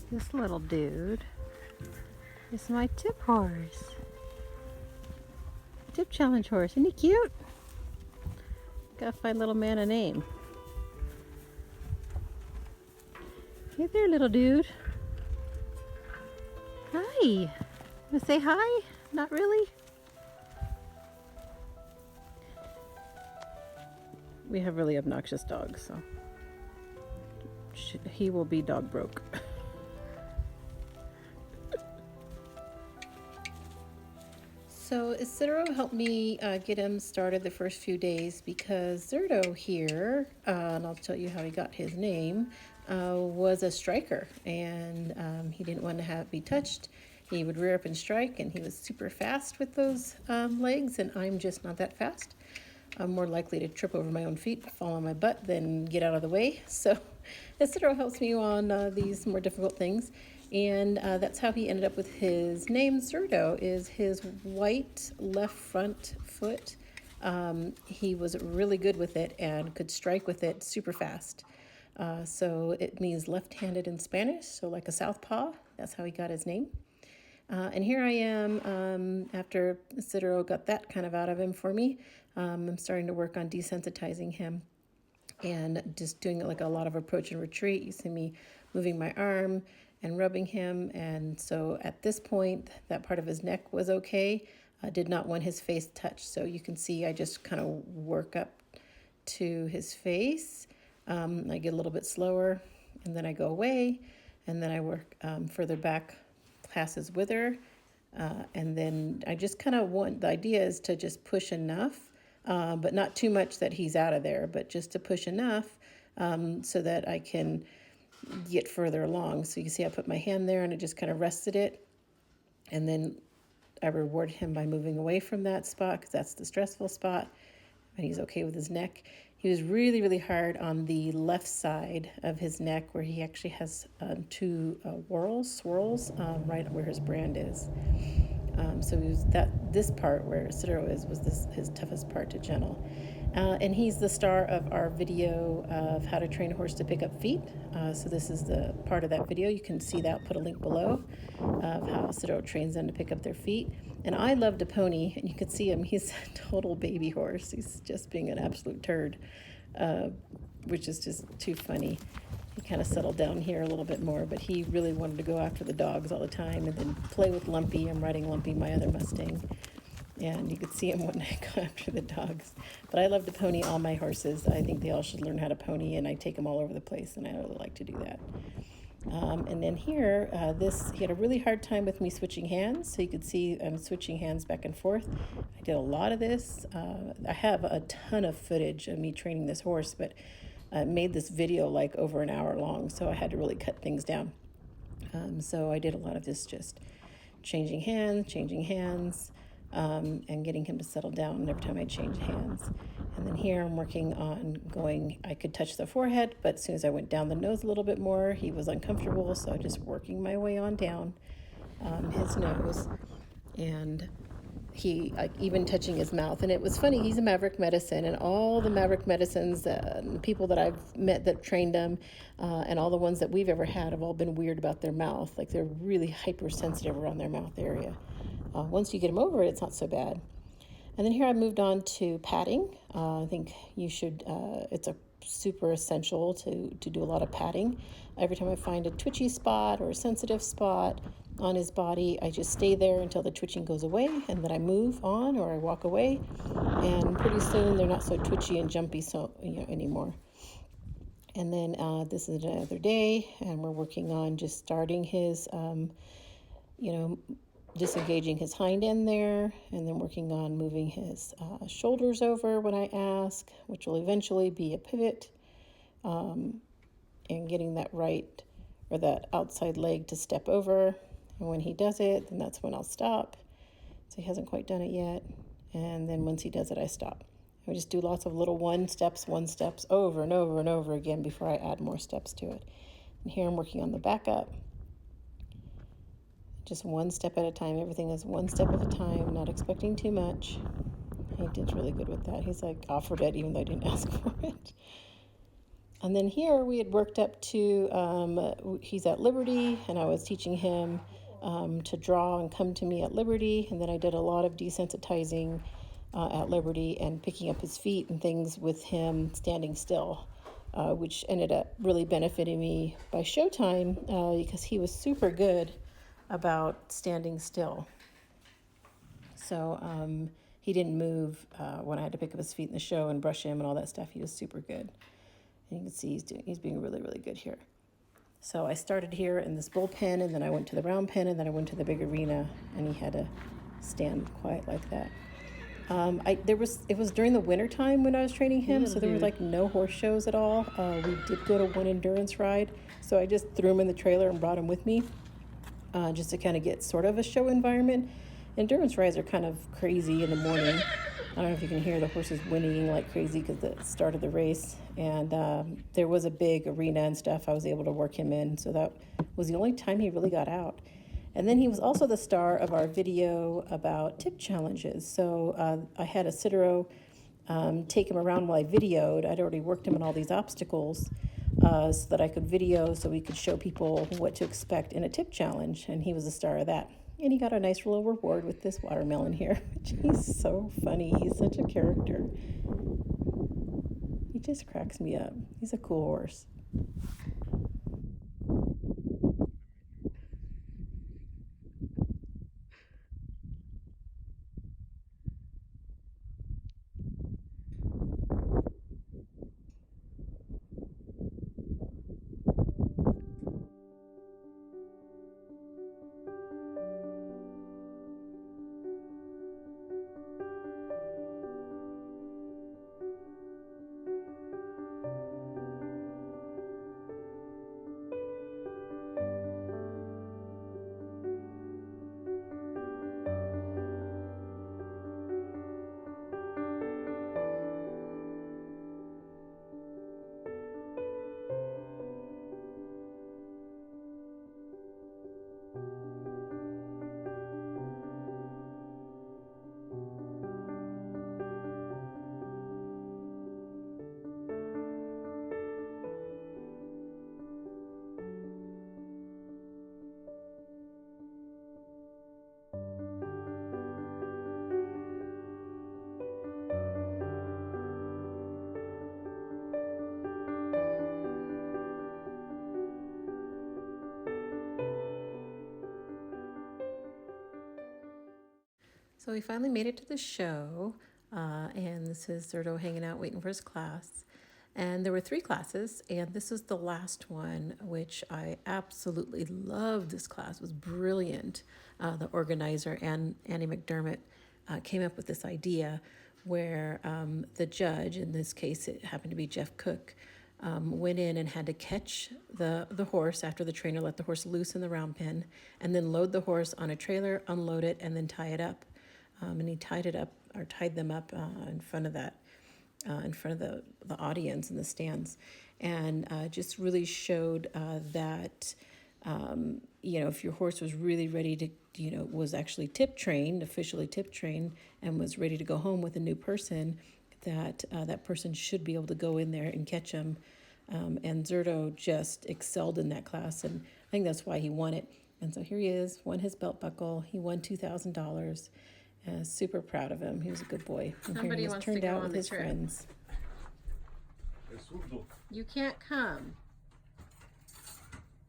This little dude is my tip horse. Tip challenge horse. Isn't he cute? Gotta find little man a name. Hey there, little dude. Hi. Wanna say hi? Not really? We have really obnoxious dogs, so he will be dog broke. So Zurdo helped me get him started the first few days because Zurdo here, and I'll tell you how he got his name, was a striker, and he didn't want to be touched. He would rear up and strike, and he was super fast with those legs, and I'm just not that fast. I'm more likely to trip over my own feet, fall on my butt, than get out of the way. So Zurdo helps me on these more difficult things. And that's how he ended up with his name. Zurdo is his white left front foot. He was really good with it and could strike with it super fast. So it means left-handed in Spanish, so like a southpaw. That's how he got his name. And here I am, after Zurdo got that kind of out of him for me. I'm starting to work on desensitizing him and just doing like a lot of approach and retreat. You see me moving my arm and rubbing him. And so at this point, that part of his neck was okay. I did not want his face touched. So you can see I just kind of work up to his face. I get a little bit slower, and then I go away, and then I work further back past his wither. And then I just kind of want, the idea is to just push enough, but not too much that he's out of there, but just to push enough so that I can get further along. So you can see I put my hand there and I just kind of rested it. And then I reward him by moving away from that spot because that's the stressful spot. And he's okay with his neck. He was really, really hard on the left side of his neck where he actually has two swirls right where his brand is. So he was this part where Zurdo was his toughest part to gentle. And he's the star of our video of how to train a horse to pick up feet. So this is the part of that video. You can see that, put a link below of how Zurdo trains them to pick up their feet. And I loved a pony, and you can see him. He's a total baby horse. He's just being an absolute turd, which is just too funny. He kind of settled down here a little bit more, but he really wanted to go after the dogs all the time and then play with Lumpy. I'm riding Lumpy, my other Mustang. And you could see him one night go after the dogs. But I love to pony all my horses. I think they all should learn how to pony, and I take them all over the place, and I really like to do that. And then here, he had a really hard time with me switching hands. So you could see I'm switching hands back and forth. I did a lot of this. I have a ton of footage of me training this horse, but I made this video like over an hour long, so I had to really cut things down. So I did a lot of this, just changing hands, and getting him to settle down every time I change hands. And then here I'm working on I could touch the forehead, but as soon as I went down the nose a little bit more, he was uncomfortable. So I'm just working my way on down his nose, and he even touching his mouth. And it was funny, he's a Maverick Medicine, and all the Maverick Medicines, the people that I've met that trained them, and all the ones that we've ever had have all been weird about their mouth. Like they're really hypersensitive around their mouth area. Once you get them over it, it's not so bad. And then here I moved on to padding. I think you should, it's a super essential to do a lot of padding. Every time I find a twitchy spot or a sensitive spot on his body, I just stay there until the twitching goes away, and then I move on or I walk away, and pretty soon they're not so twitchy and jumpy anymore. And then this is another day, and we're working on just starting his, disengaging his hind end there, and then working on moving his shoulders over when I ask, which will eventually be a pivot, and getting that right or that outside leg to step over. And when he does it, then that's when I'll stop. So he hasn't quite done it yet. And then once he does it, I stop. I just do lots of little one steps over and over and over again before I add more steps to it. And here I'm working on the backup. Just one step at a time. Everything is one step at a time, not expecting too much. He did really good with that. He's like offered it even though I didn't ask for it. And then here we had worked up to, he's at Liberty, and I was teaching him to draw and come to me at Liberty. And then I did a lot of desensitizing at Liberty and picking up his feet and things with him standing still, which ended up really benefiting me by showtime because he was super good about standing still. So he didn't move when I had to pick up his feet in the show and brush him and all that stuff. He was super good. And you can see he's being really, really good here. So I started here in this bullpen, and then I went to the round pen, and then I went to the big arena, and he had to stand quiet like that. It was during the winter time when I was training him, so there were like no horse shows at all. We did go to one endurance ride, so I just threw him in the trailer and brought him with me, just to kind of get sort of a show environment. Endurance rides are kind of crazy in the morning. I don't know if you can hear the horses whinnying like crazy because the start of the race. And there was a big arena and stuff I was able to work him in. So that was the only time he really got out. And then he was also the star of our video about tip challenges. So I had a Zurdo take him around while I videoed. I'd already worked him on all these obstacles so that I could video so we could show people what to expect in a tip challenge. And he was the star of that. And he got a nice little reward with this watermelon here. He's so funny. He's such a character. He just cracks me up. He's a cool horse. So we finally made it to the show, and this is Zurdo hanging out waiting for his class. And there were 3 classes, and this was the last one, which I absolutely loved. This class was brilliant. The organizer, Annie McDermott, came up with this idea where the judge, in this case it happened to be Jeff Cook, went in and had to catch the horse after the trainer let the horse loose in the round pen, and then load the horse on a trailer, unload it, and then tie it up. And he tied them up in front of the audience in the stands, and just really showed that if your horse was really ready to, was actually officially tip trained, and was ready to go home with a new person, that that person should be able to go in there and catch him. And Zurdo just excelled in that class, and I think that's why he won it. And so here he is, won his belt buckle. He won $2,000. Super proud of him. He was a good boy. And Somebody here he was turned out with his friends. You can't come.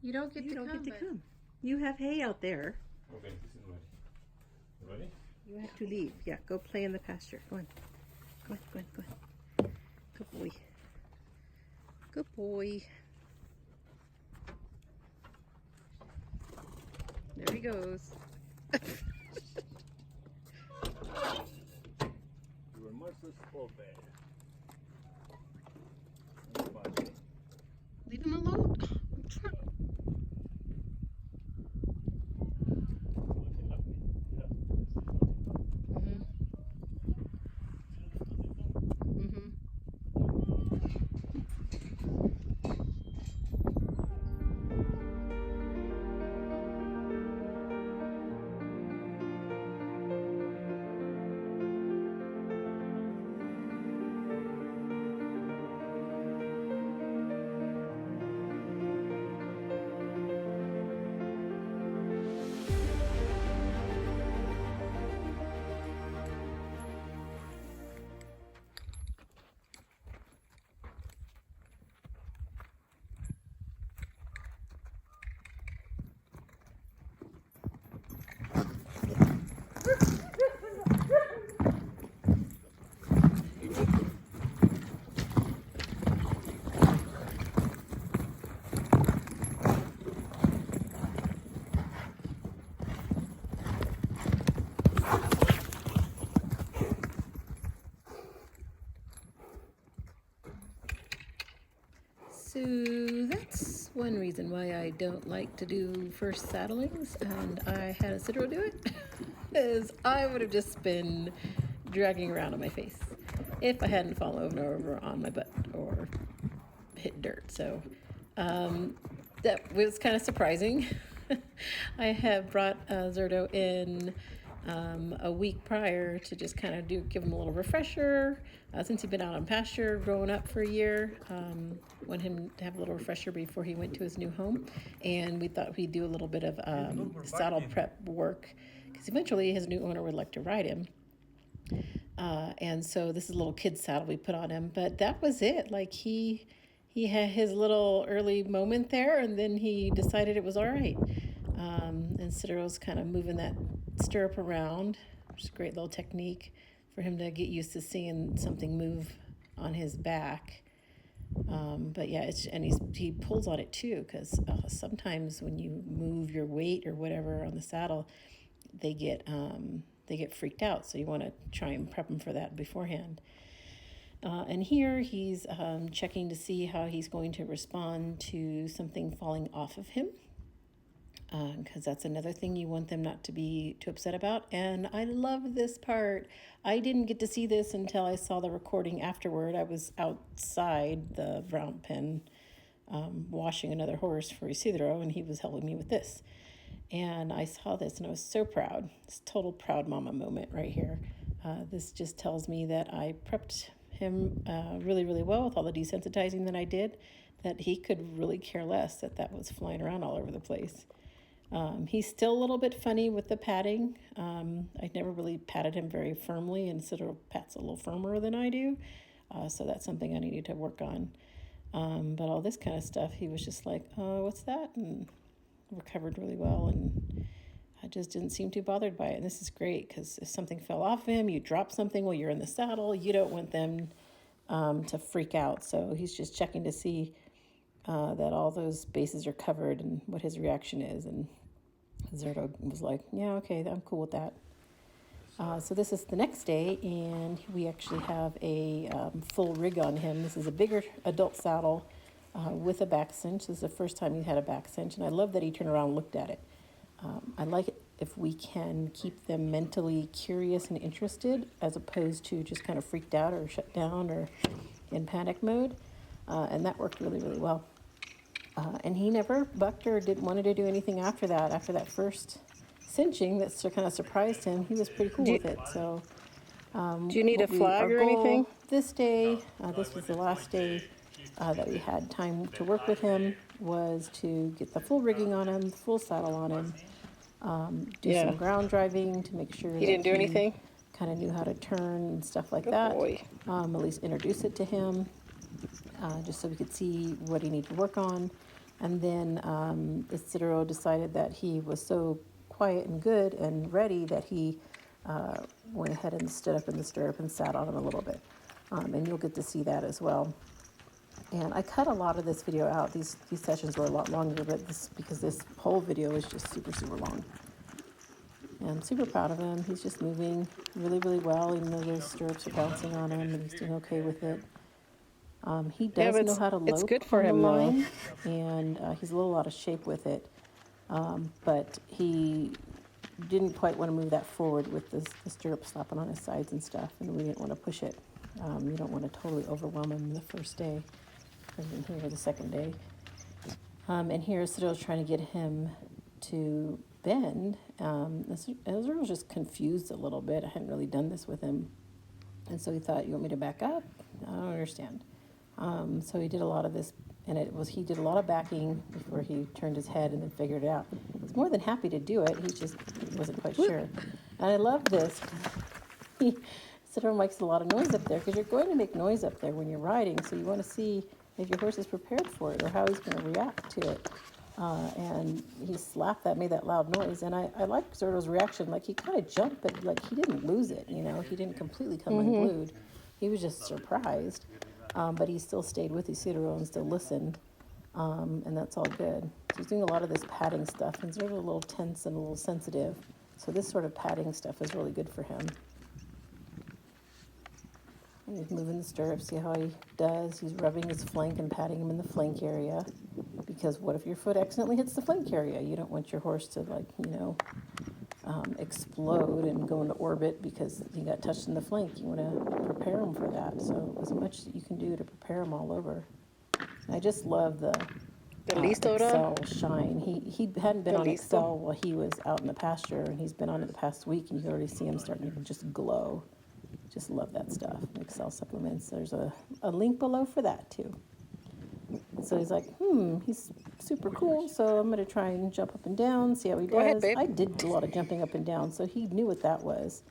You don't get to come. You have hay out there. Okay, this is ready. Ready? You have to leave. Yeah, go play in the pasture. Go on. Go on. Good boy. Good boy. There he goes. Your muscles fall bad. Leave him alone. I'm trying. that's one reason why I don't like to do first saddlings, and I had a Zurdo do it, is I would have just been dragging around on my face if I hadn't fallen over on my butt or hit dirt. So that was kind of surprising. I have brought Zurdo in a week prior to just kind of give him a little refresher. Since he'd been out on pasture growing up for a year, wanted him to have a little refresher before he went to his new home. And we thought we'd do a little bit of saddle prep work, because eventually his new owner would like to ride him. And so this is a little kid's saddle we put on him, but that was it. Like he had his little early moment there, and then he decided it was all right. And Zurdo's kind of moving that stirrup around, which is a great little technique for him to get used to seeing something move on his back. But yeah, he pulls on it too, because sometimes when you move your weight or whatever on the saddle, they get freaked out. So you want to try and prep them for that beforehand. And here he's checking to see how he's going to respond to something falling off of him, because that's another thing you want them not to be too upset about. And I love this part. I didn't get to see this until I saw the recording afterward. I was outside the round pen washing another horse for Isidro, and he was helping me with this. And I saw this and I was so proud. It's a total proud mama moment right here. This just tells me that I prepped him really, really well with all the desensitizing that I did, that he could really care less that was flying around all over the place. He's still a little bit funny with the patting. I never really patted him very firmly, and Zurdo pats a little firmer than I do. So that's something I needed to work on. But all this kind of stuff, he was just like, oh, what's that? And recovered really well, and I just didn't seem too bothered by it. And this is great, because if something fell off him, you drop something while you're in the saddle, you don't want them to freak out. So he's just checking to see that all those bases are covered and what his reaction is. And Zurdo was like, yeah, okay, I'm cool with that. So this is the next day, and we actually have a full rig on him. This is a bigger adult saddle with a back cinch. This is the first time he had a back cinch, and I love that he turned around and looked at it. I like it if we can keep them mentally curious and interested, as opposed to just kind of freaked out or shut down or in panic mode, and that worked really, really well. And he never bucked or wanted to do anything after that first cinching that kind of surprised him. He was pretty cool with it. So do you need a flag or anything? This day, this was the last day that we had time to work with him, was to get the full rigging on him, full saddle on him, do some ground driving to make sure he didn't do anything. Kind of knew how to turn and stuff like Good that. boy. At least introduce it to him, just so we could see what he needed to work on. And then Isidro decided that he was so quiet and good and ready that he went ahead and stood up in the stirrup and sat on him a little bit. And you'll get to see that as well. And I cut a lot of this video out. These sessions were a lot longer, but because this whole video is just super, super long. And I'm super proud of him. He's just moving really, really well, even though those stirrups are bouncing on him, and he's doing okay with it. He does know how to lope it's good for on him, the though. line, and he's a little out of shape with it. But he didn't quite want to move that forward with the stirrup slapping on his sides and stuff, and we didn't want to push it. You don't want to totally overwhelm him the first day, or here the second day. And here Zurdo's trying to get him to bend. Zurdo was just confused a little bit. I hadn't really done this with him, and so he thought, "You want me to back up?" I don't understand. So he did a lot of this, and he did a lot of backing before he turned his head and then figured it out. He's more than happy to do it. He just wasn't quite sure. And I love this. Zurdo makes a lot of noise up there, because you're going to make noise up there when you're riding. So you want to see if your horse is prepared for it or how he's going to react to it. And he slapped that, made that loud noise. And I like Zurdo's reaction. Like, he kind of jumped, but like he didn't lose it, you know. He didn't completely come unglued. He was just surprised. But he still stayed with Isidro and still listened. And that's all good. So he's doing a lot of this padding stuff. And Zurdo's a little tense and a little sensitive. So this sort of padding stuff is really good for him. And he's moving the stirrups, see how he does. He's rubbing his flank and patting him in the flank area, because what if your foot accidentally hits the flank area? You don't want your horse to, like, explode and go into orbit because he got touched in the flank. You want to prepare him for that. So as much as you can do to prepare him all over. I just love the Listo, Excel shine. He hadn't been on Listo. Excel while he was out in the pasture, and he's been on it the past week, and you can already see him starting to just glow. Just love that stuff. Excel supplements. There's a link below for that too. So he's like, he's super cool. So I'm going to try and jump up and down, see how he Go ahead, does. babe. I did a lot of jumping up and down, so he knew what that was.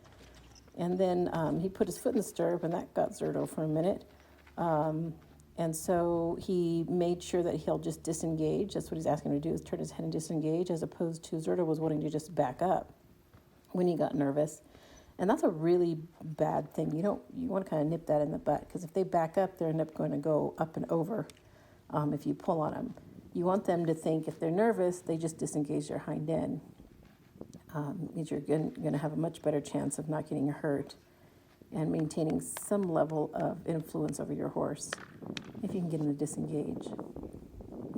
And then he put his foot in the stirrup, and that got Zurdo for a minute. And so he made sure that he'll just disengage. That's what he's asking him to do, is turn his head and disengage, as opposed to Zurdo was wanting to just back up when he got nervous. And that's a really bad thing. You want to kind of nip that in the butt, because if they back up, they're going to go up and over if you pull on them. You want them to think if they're nervous, they just disengage their hind end. Means you're going to have a much better chance of not getting hurt and maintaining some level of influence over your horse if you can get him to disengage.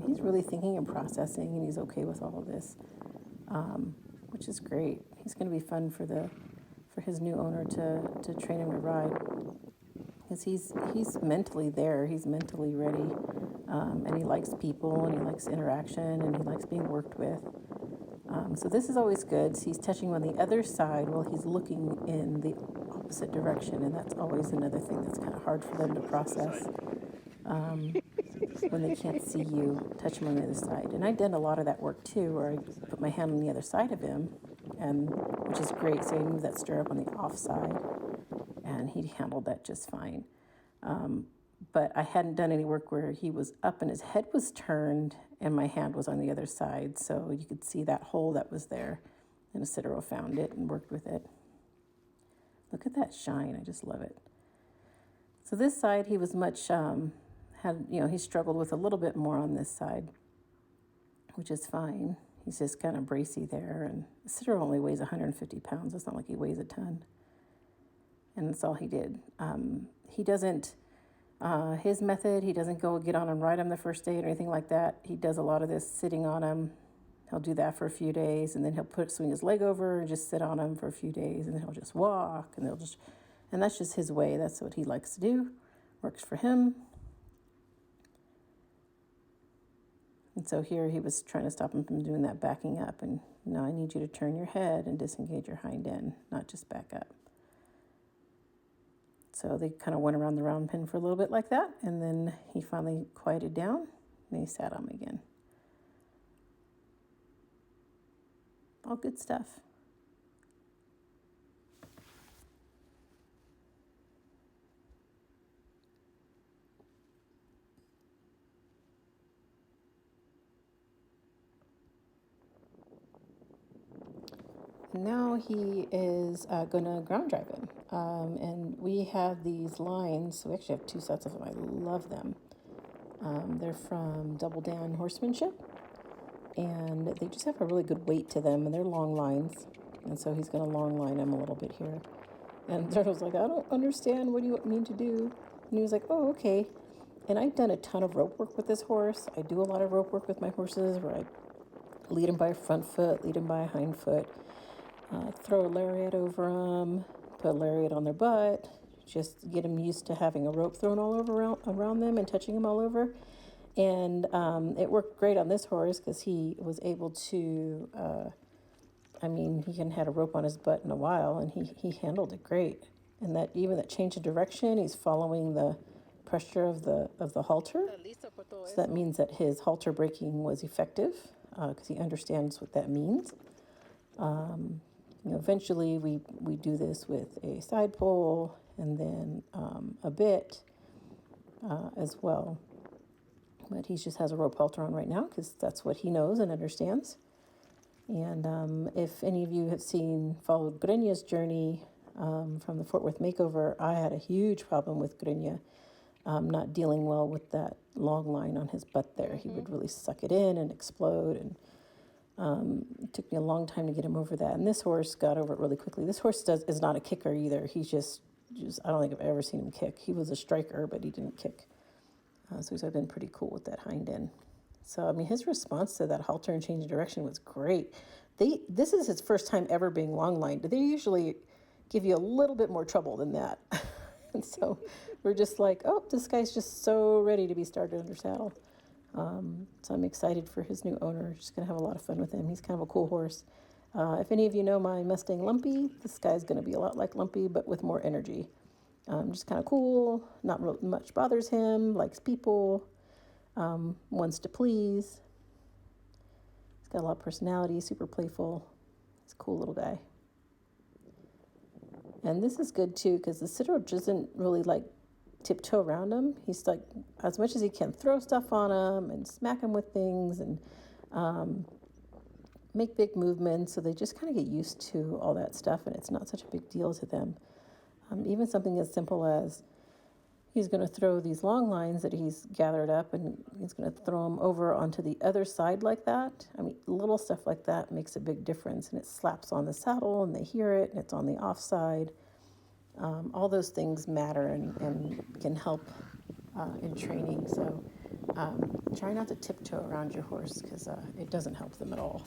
He's really thinking and processing, and he's okay with all of this, which is great. He's going to be fun for his new owner to train him to ride, because he's mentally there. He's mentally ready, and he likes people, and he likes interaction, and he likes being worked with. So this is always good. So he's touching on the other side while he's looking in the opposite direction, and that's always another thing that's kind of hard for them to process when they can't see you. Touch him on the other side. And I did a lot of that work too, where I put my hand on the other side of him, and which is great. So I moved that stirrup on the off side, and he handled that just fine. But I hadn't done any work where he was up and his head was turned and my hand was on the other side. So you could see that hole that was there, and Isidro found it and worked with it. Look at that shine. I just love it. So this side, he was much, he struggled with a little bit more on this side, which is fine. He's just kind of bracy there. And Isidro only weighs 150 pounds. It's not like he weighs a ton. And that's all he did. He doesn't, his method, he doesn't go get on and ride him the first day or anything like that. He does a lot of this sitting on him. He'll do that for a few days, and then he'll swing his leg over and just sit on him for a few days, and then he'll just walk, and and that's just his way. That's what he likes to do. Works for him. And so here he was trying to stop him from doing that backing up, and no, I need you to turn your head and disengage your hind end, not just back up. So they kind of went around the round pen for a little bit like that, and then he finally quieted down, and he sat on him again. All good stuff. Now he is going to ground drive him. And we have these lines. We actually have two sets of them. I love them. They're from Double Down Horsemanship. And they just have a really good weight to them. And they're long lines. And so he's going to long line them a little bit here. And Zurdo's like, I don't understand. What do you want me to do? And he was like, oh, okay. And I've done a ton of rope work with this horse. I do a lot of rope work with my horses where I lead them by a front foot, lead them by a hind foot. Throw a lariat over them, put a lariat on their butt, just get them used to having a rope thrown all over around them and touching them all over. And it worked great on this horse because he was able to, he hadn't had a rope on his butt in a while, and he handled it great. And that change of direction, he's following the pressure of the halter. So that means that his halter braking was effective because he understands what that means. Eventually we do this with a side pole and then a bit as well. But he just has a rope halter on right now because that's what he knows and understands. And if any of you have followed Grenia's journey from the Fort Worth Makeover, I had a huge problem with Grenia not dealing well with that long line on his butt there. He would really suck it in and explode, and it took me a long time to get him over that. And this horse got over it really quickly. This horse is not a kicker either. He's just I don't think I've ever seen him kick. He was a striker, but he didn't kick. So he's been pretty cool with that hind end. So, I mean, his response to that halter and change of direction was great. This is his first time ever being long lined. They usually give you a little bit more trouble than that. And so we're just like, oh, this guy's just so ready to be started under saddle. So I'm excited for his new owner. Just going to have a lot of fun with him. He's kind of a cool horse. If any of you know my Mustang Lumpy, this guy's going to be a lot like Lumpy, but with more energy. Just kind of cool, not real much bothers him, likes people, wants to please. He's got a lot of personality, super playful. He's a cool little guy. And this is good too, because the sitter doesn't really like tiptoe around him. He's like, as much as he can, throw stuff on him and smack him with things and make big movements. So they just kind of get used to all that stuff, and it's not such a big deal to them. Even something as simple as he's going to throw these long lines that he's gathered up, and he's going to throw them over onto the other side like that. I mean, little stuff like that makes a big difference, and it slaps on the saddle, and they hear it, and it's on the offside. All those things matter and can help in training. So try not to tiptoe around your horse, because it doesn't help them at all.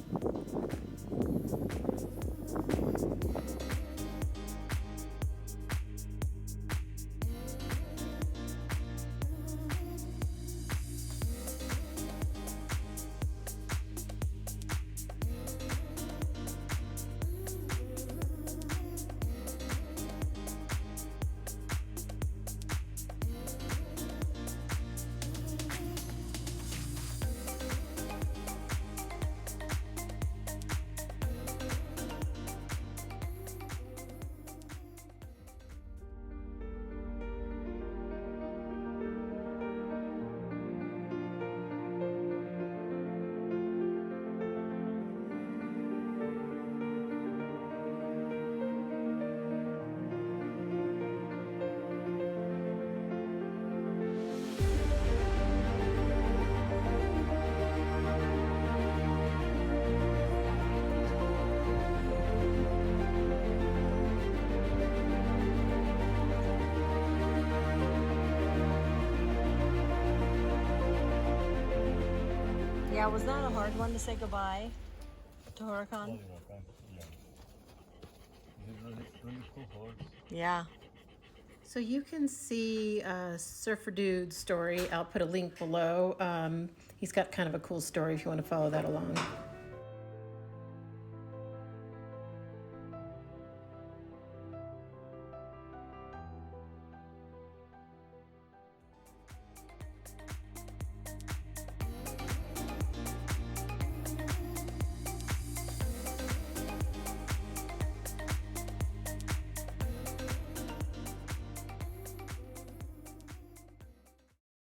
Yeah, was that a hard one to say goodbye to Huracan? Yeah. So you can see Surfer Dude's story. I'll put a link below. He's got kind of a cool story if you want to follow that along.